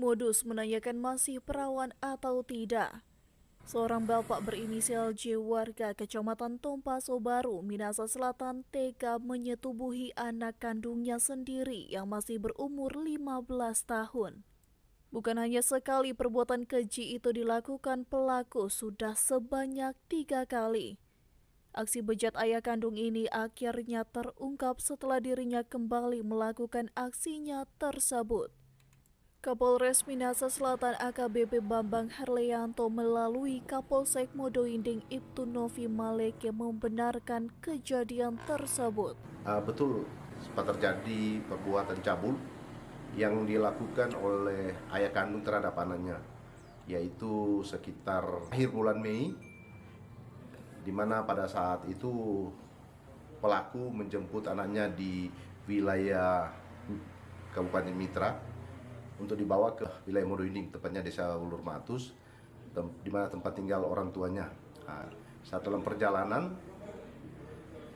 Modus menanyakan masih perawan atau tidak. Seorang bapak berinisial J warga Kecamatan Tompaso Baru, Minahasa Selatan tega menyetubuhi anak kandungnya sendiri yang masih berumur 15 tahun. Bukan hanya sekali perbuatan keji itu dilakukan pelaku sudah sebanyak 3 kali. Aksi bejat ayah kandung ini akhirnya terungkap setelah dirinya kembali melakukan aksinya tersebut. Kapolres Minahasa Selatan AKBP Bambang Herleanto melalui Kapolsek Modoinding Ibtu Novi Maleke membenarkan kejadian tersebut. Betul, sempat terjadi perbuatan cabul yang dilakukan oleh ayah kandung terhadap anaknya, yaitu sekitar akhir bulan Mei, di mana pada saat itu pelaku menjemput anaknya di wilayah Kabupaten Mitra untuk dibawa ke wilayah Modoinding, tepatnya Desa Ulur Matus, di mana tempat tinggal orang tuanya. Saat dalam perjalanan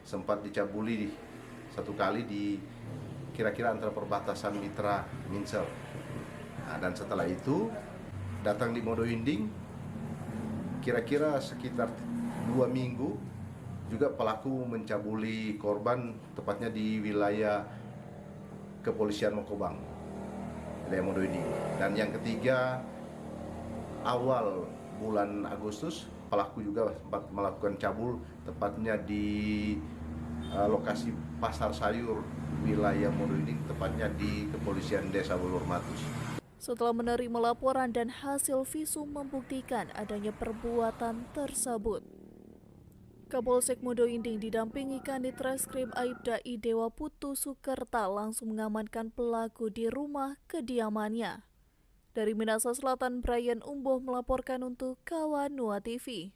sempat dicabuli satu kali di kira-kira antara perbatasan Mitra Minsel. Dan setelah itu datang di Modoinding, kira-kira sekitar 2 minggu juga pelaku mencabuli korban, tepatnya di wilayah Kepolisian Mokobang, wilayah Modoinding. Dan yang ketiga, awal bulan Agustus pelaku juga sempat melakukan cabul, tepatnya di lokasi pasar sayur wilayah Modoinding, tepatnya di Kepolisian Desa Ulur Matus. Setelah menerima laporan dan hasil visum membuktikan adanya perbuatan tersebut, Kapolsek Modoinding didampingi Kanit Reskrim Aibda I Dewa Putu Sukerta langsung mengamankan pelaku di rumah kediamannya. Dari Minahasa Selatan, Brian Umboh melaporkan untuk Kawanua TV.